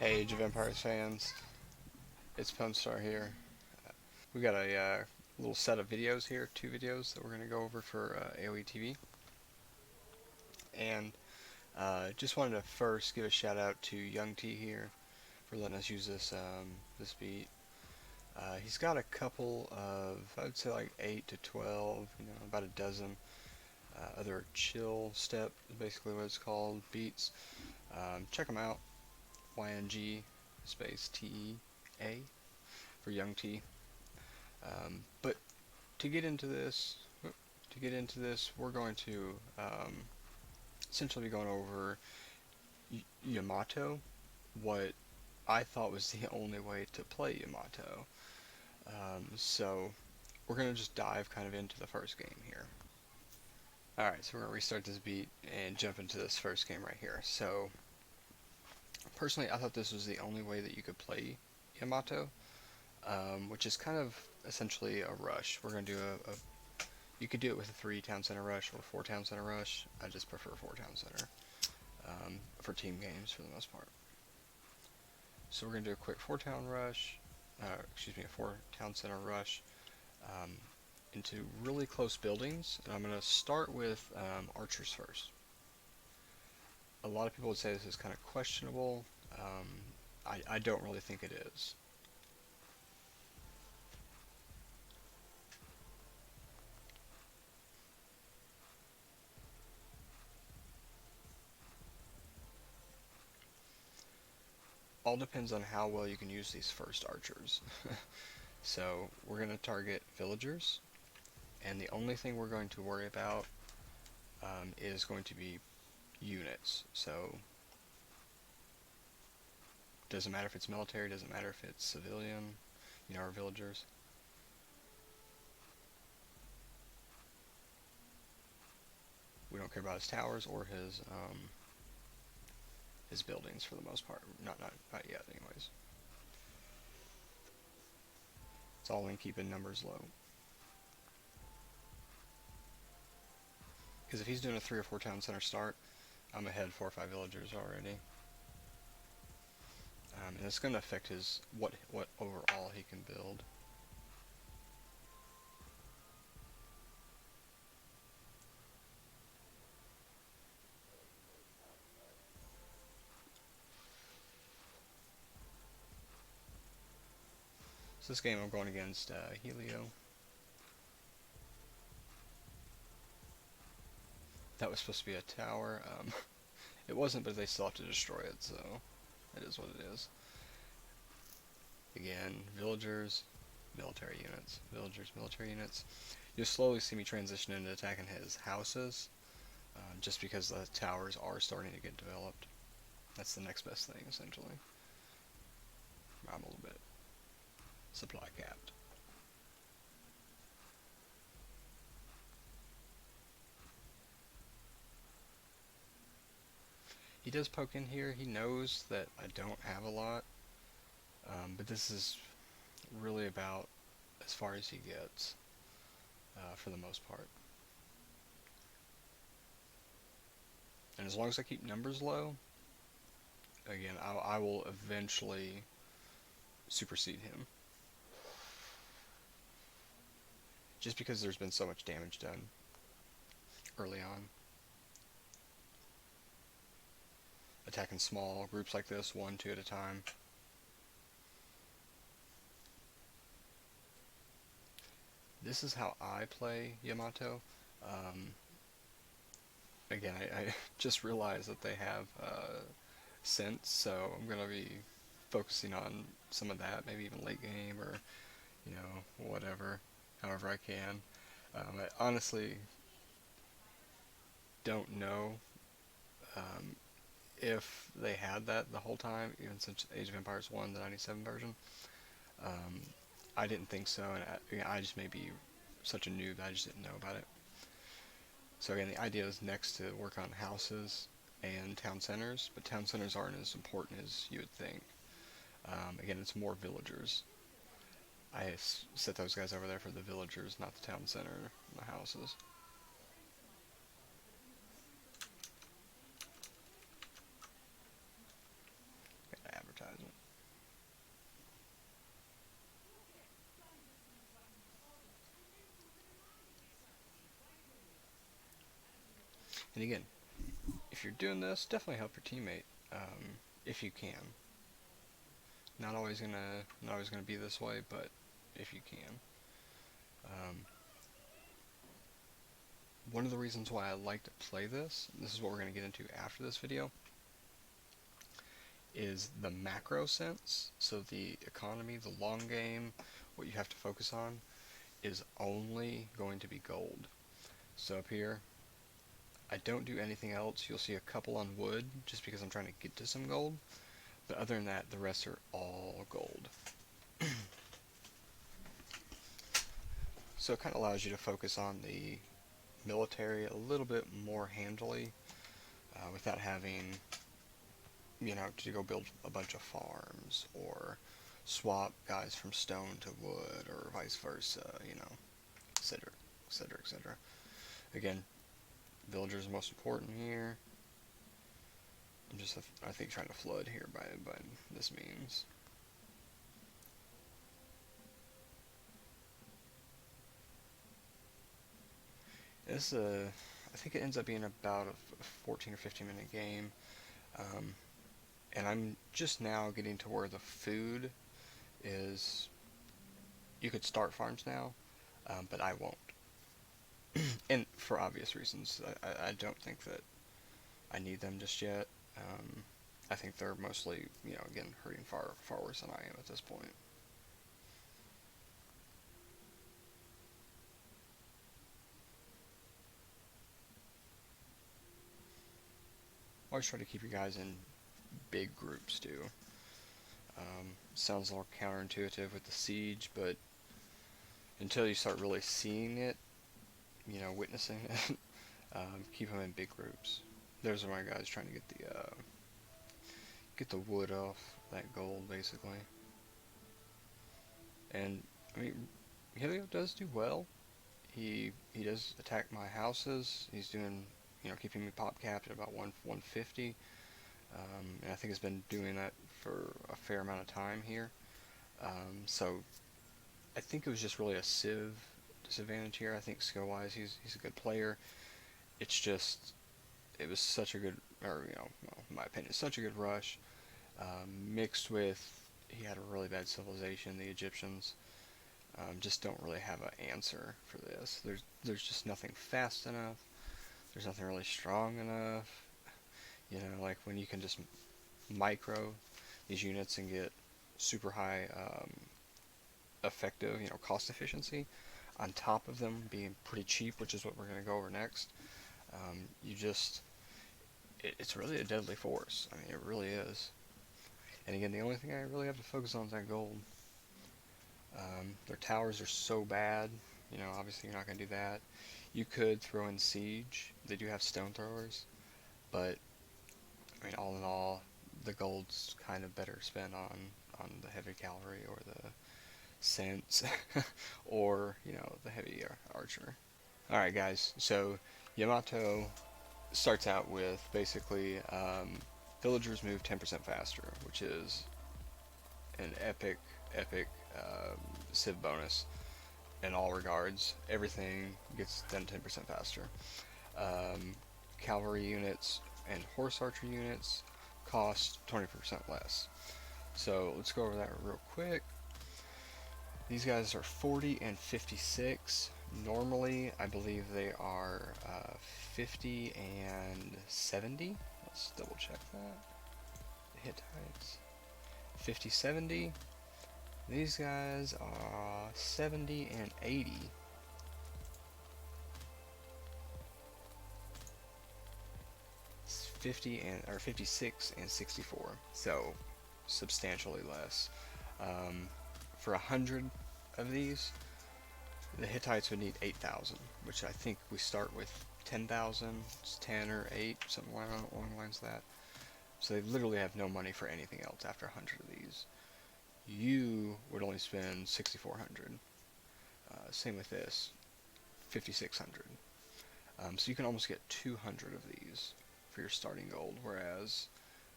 Hey, Age of Empires fans, it's STAR here. We got a little set of videos here, two videos that we're going to go over for AoE TV. And just wanted to first give a shout out to Young T here for letting us use this beat. He's got a couple of, I would say like 8 to 12, about a dozen other chill step, basically what it's called, beats. Check them out, YNG space TEA for Young T. But to get into this, we're going to essentially be going over Yamato, what I thought was the only way to play Yamato. So we're going to just dive kind of into the first game here. Alright, so we're going to restart this beat and jump into this first game right here. So, personally, I thought this was the only way that you could play Yamato, which is kind of essentially a rush. We're going to do you could do it with a 3 town center rush or 4 town center rush. I just prefer 4 town center for team games for the most part. So we're going to do a quick 4 town rush, a 4 town center rush into really close buildings. And I'm going to start with archers first. A lot of people would say this is kind of questionable. I don't really think it is. All depends on how well you can use these first archers. So we're going to target villagers, and the only thing we're going to worry about is going to be units. So doesn't matter if it's military, doesn't matter if it's civilian, our villagers. We don't care about his towers or his buildings for the most part. Not yet, anyways. It's all in keeping numbers low. Because if he's doing a 3 or 4 town center start, I'm ahead 4 or 5 villagers already. And it's going to affect his what overall he can build. So this game I'm going against Helio. That was supposed to be a tower. It wasn't, but they still have to destroy it, so it is what it is. Again, villagers, military units. Villagers, military units. You'll slowly see me transition into attacking his houses, just because the towers are starting to get developed. That's the next best thing, essentially. I'm a little bit supply capped. He does poke in here. He knows that I don't have a lot, but this is really about as far as he gets, for the most part. And as long as I keep numbers low, again, I will eventually supersede him. Just because there's been so much damage done early on. Attacking small groups like this, 1, 2 at a time. This is how I play Yamato. Again, I just realized that they have sense, so I'm going to be focusing on some of that, maybe even late game or, whatever, however I can. I honestly don't know if they had that the whole time, even since Age of Empires 1, the 97 version. I didn't think so, and I just may be such a noob that I just didn't know about it. So again, the idea is next to work on houses and town centers, but town centers aren't as important as you would think. Again, it's more villagers. I set those guys over there for the villagers, not the town center and the houses. Gotta advertise And again, if you're doing this, definitely help your teammate if you can. Not always gonna be this way, but if you can. Um, One of the reasons why I like to play this is what we're going to get into after this video, is the macro sense. So the economy, the long game, what you have to focus on is only going to be gold. So up here, I don't do anything else. You'll see a couple on wood just because I'm trying to get to some gold. But other than that, the rest are all gold. So it kind of allows you to focus on the military a little bit more handily without having, to go build a bunch of farms or swap guys from stone to wood or vice versa, etc., etc., etc. Again, villagers are most important here. I'm just, I think, trying to flood here by this means. This, I think it ends up being about a 14 or 15 minute game. And I'm just now getting to where the food is, you could start farms now, but I won't. And for obvious reasons, I don't think that I need them just yet. I think they're mostly, again, hurting far worse than I am at this point. Always try to keep you guys in big groups too. Sounds a little counterintuitive with the siege, but until you start really seeing it, witnessing it, keep them in big groups. Those are my guys trying to get the wood off that gold, basically. And I mean, Helio does do well. He does attack my houses. He's doing, keeping me pop capped at about 150. And I think he's been doing that for a fair amount of time here. So I think it was just really a civ disadvantage here. I think skill-wise he's a good player. It's just, it was such a good, or well, in my opinion, such a good rush, mixed with he had a really bad civilization. The Egyptians just don't really have an answer for this. There's just nothing fast enough. There's nothing really strong enough. Like when you can just micro these units and get super high effective, cost efficiency, on top of them being pretty cheap, which is what we're going to go over next. It's really a deadly force. I mean, it really is. And again, the only thing I really have to focus on is that gold. Their towers are so bad, obviously you're not going to do that. You could throw in siege. They do have stone throwers, but I mean, all in all, the gold's kind of better spent on the heavy cavalry or the sense, or the heavy archer. All right, guys. So Yamato starts out with basically villagers move 10% faster, which is an epic civ bonus in all regards. Everything gets done 10% faster. Cavalry units and horse archer units cost 20% less. So let's go over that real quick. These guys are 40 and 56. Normally, I believe they are 50 and 70. Let's double check that. The Hittites. 50, 70. These guys are 70 and 80. It's 56 and 64. So substantially less. For 100 of these, the Hittites would need 8,000, which I think we start with 10,000. It's 10 or 8, something along the lines of that. So they literally have no money for anything else after 100 of these. You would only spend 6,400. Same with this, 5,600. So you can almost get 200 of these for your starting gold, whereas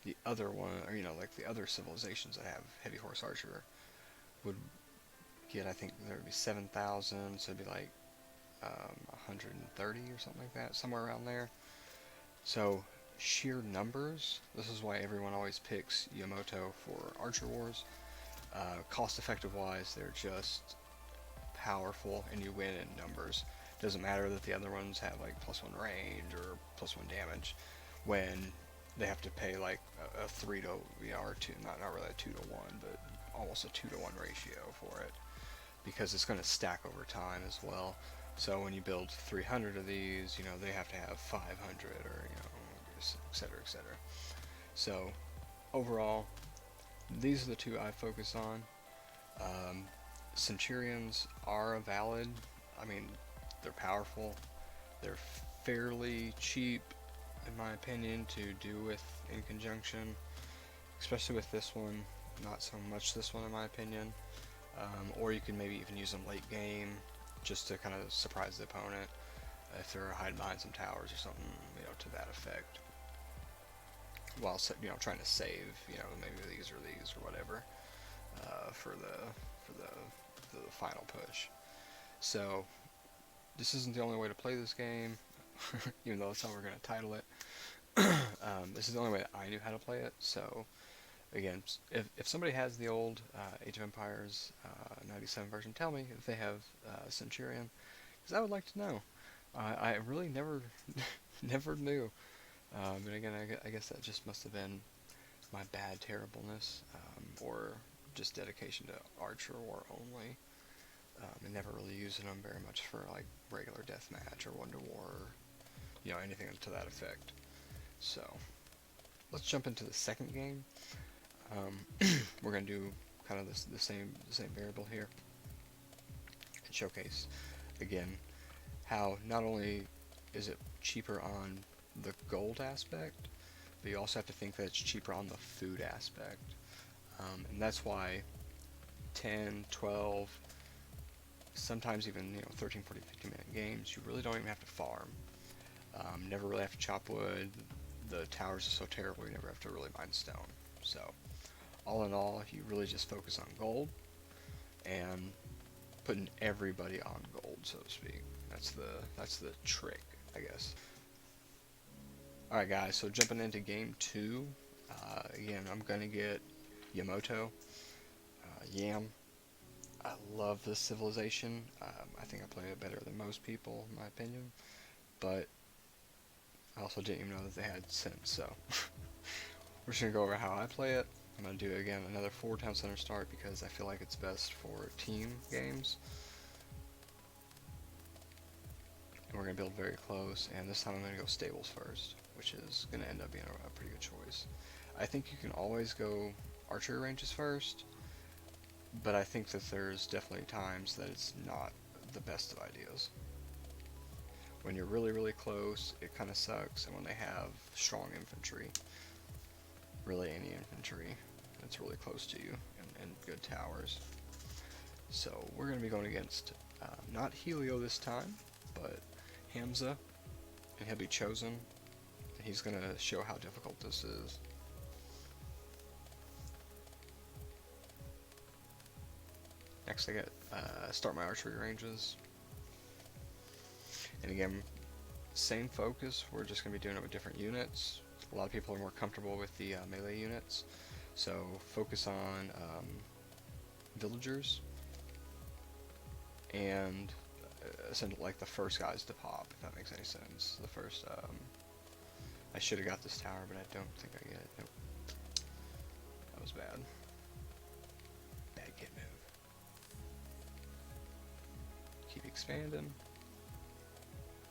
the other one, or like the other civilizations that have heavy horse archer, would get, I think there would be 7,000, so it'd be like 130 or something like that, somewhere around there. So sheer numbers, this is why everyone always picks Yamato for Archer Wars. Cost effective wise, they're just powerful and you win in numbers. Doesn't matter that the other ones have like +1 range or +1 damage when they have to pay like a 3 to, or 2, not really a 2 to 1, but almost a 2 to 1 ratio for it, because it's going to stack over time as well. So when you build 300 of these, they have to have 500, or etc, etc. So overall, these are the two I focus on. Centurions are valid. I mean, they're powerful. They're fairly cheap, in my opinion, to do with in conjunction, especially with this one. Not so much this one, in my opinion. Or you can maybe even use them late game, just to kind of surprise the opponent if they're hiding behind some towers or something, to that effect. While trying to save, maybe these or whatever, for the final push. So this isn't the only way to play this game, even though that's how we're going to title it. This is the only way that I knew how to play it. So again, if somebody has the old Age of Empires 97 version, tell me if they have Centurion, because I would like to know. I really never never knew. But again, I guess that just must have been my bad terribleness, or just dedication to Archer War only, and never really using them very much for like regular deathmatch or Wonder War, or, anything to that effect. So let's jump into the second game. We're gonna do kind of the same variable here, and showcase again how not only is it cheaper on the gold aspect, but you also have to think that it's cheaper on the food aspect. And that's why 10, 12, sometimes even 13, 14, 15 minute games, you really don't even have to farm. Never really have to chop wood. The towers are so terrible, you never have to really mine stone. So all in all, you really just focus on gold and putting everybody on gold, so to speak. That's the trick, I guess. Alright guys, so jumping into game 2, again, I'm gonna get Yamato, Yam. I love this civilization. I think I play it better than most people, in my opinion, but I also didn't even know that they had civs, so we're just gonna go over how I play it. I'm gonna do, again, another 4 town center start, because I feel like it's best for team games. And we're gonna build very close, and this time I'm gonna go stables first, which is going to end up being a pretty good choice. I think you can always go archery ranges first, but I think that there's definitely times that it's not the best of ideas. When you're really, really close, it kind of sucks, and when they have strong infantry, really any infantry that's really close to you, and good towers. So we're going to be going against, not Helio this time, but Hamza, and he'll be chosen. He's going to show how difficult this is. Next I get start my archery ranges. And again, same focus, we're just going to be doing it with different units. A lot of people are more comfortable with the melee units. So focus on villagers and send like the first guys to pop, if that makes any sense. The first I should have got this tower, but I don't think I get it. Nope. That was bad. Bad kid move. Keep expanding.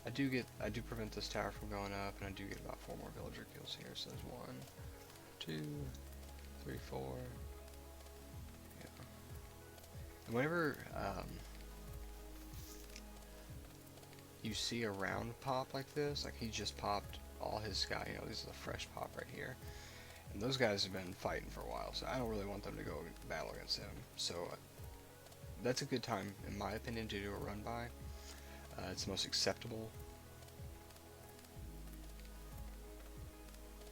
I do prevent this tower from going up, and I do get about 4 more villager kills here. So there's 1, 2, 3, 4. Yeah. And whenever you see a round pop like this, like he just popped all his guy, this is a fresh pop right here, and those guys have been fighting for a while, so I don't really want them to go battle against him. So that's a good time, in my opinion, to do a run by. It's the most acceptable.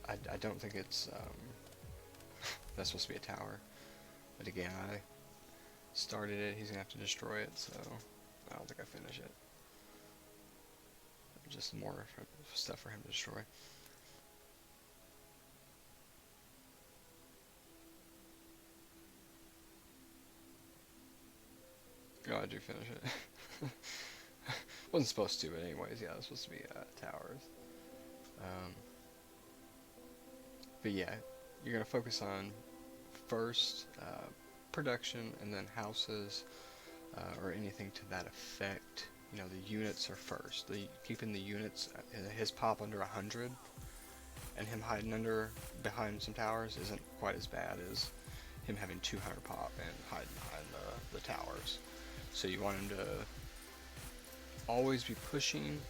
I don't think it's that's supposed to be a tower, but again, I started it. He's gonna have to destroy it, so I don't think I finish it. Just more stuff for him to destroy. how'd you finish it? Wasn't supposed to, but anyways, yeah, it was supposed to be towers. Um, but yeah, you're gonna focus on first production, and then houses, or anything to that effect. You know, the units are first. Keeping the units, his pop under 100, and him hiding behind some towers isn't quite as bad as him having 200 pop and hiding behind the towers. So you want him to always be pushing,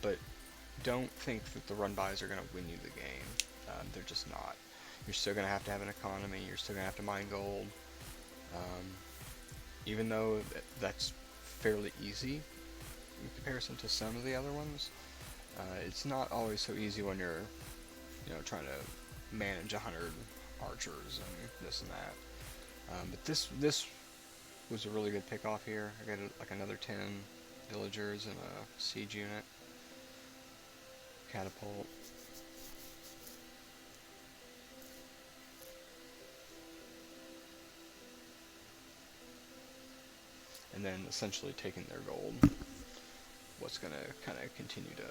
but don't think that the run-bys are going to win you the game. They're just not. You're still going to have an economy, you're still going to have to mine gold, even though that's fairly easy in comparison to some of the other ones. It's not always so easy when you're, trying to manage 100 archers and this and that. But this was a really good pick off here. I got like another 10 villagers and a siege unit. Catapult. And then essentially taking their gold. What's gonna kind of continue to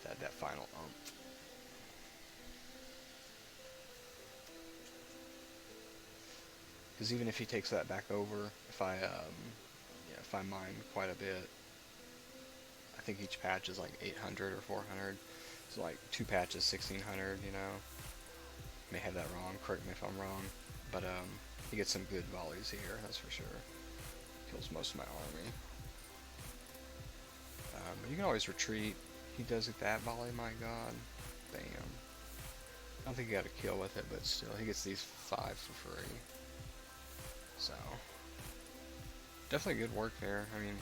that final umph. Because even if he takes that back over, if I mine quite a bit, I think each patch is like 800 or 400. So like 2 patches, 1600. May have that wrong. Correct me if I'm wrong. But he gets some good volleys here, that's for sure. Kills most of my army. But you can always retreat. He does it that volley, my god. Bam. I don't think he got a kill with it, but still, he gets these 5 for free. So, definitely good work there. I mean,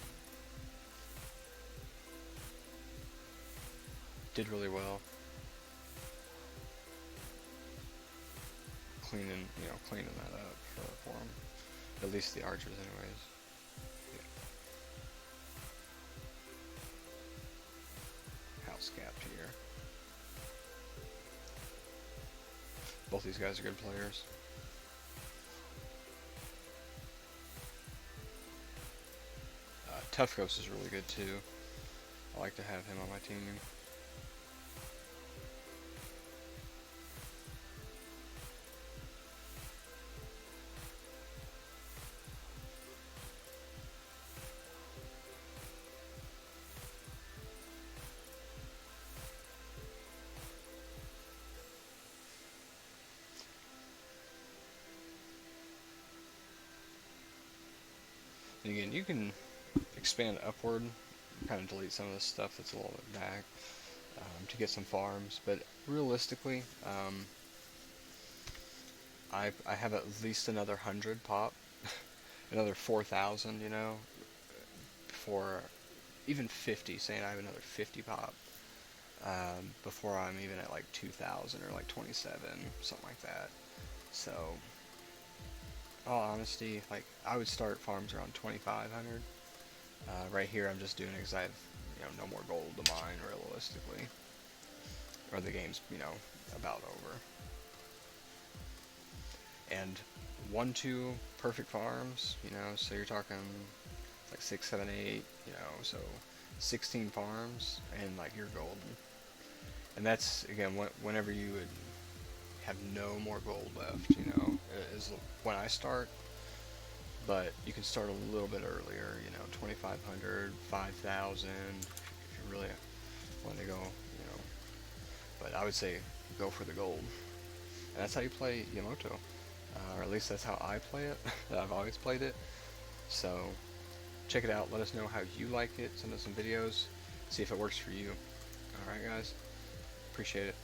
did really well. Cleaning that up for him. At least the archers, anyways. Capped here. Both these guys are good players. Tough Ghost is really good too. I like to have him on my team. And again, you can expand upward, kind of delete some of the stuff that's a little bit back, to get some farms, but realistically, I have at least another 100 pop, another 4,000, before, even 50, saying I have another 50 pop, before I'm even at like 2,000 or like 27, something like that. So, in all honesty, like, I would start farms around 2,500. Right here I'm just doing it because I have, no more gold to mine, realistically. Or the game's, about over. And 1-2 perfect farms, so you're talking like 6, 7, 8, so 16 farms, and like you're golden. And that's, again, whenever you would have no more gold left, is when I start. But you can start a little bit earlier, 2,500, 5,000, if you really want to go, But I would say go for the gold. And that's how you play Yamato. Or at least that's how I play it. I've always played it. So check it out. Let us know how you like it. Send us some videos. See if it works for you. Alright guys. Appreciate it.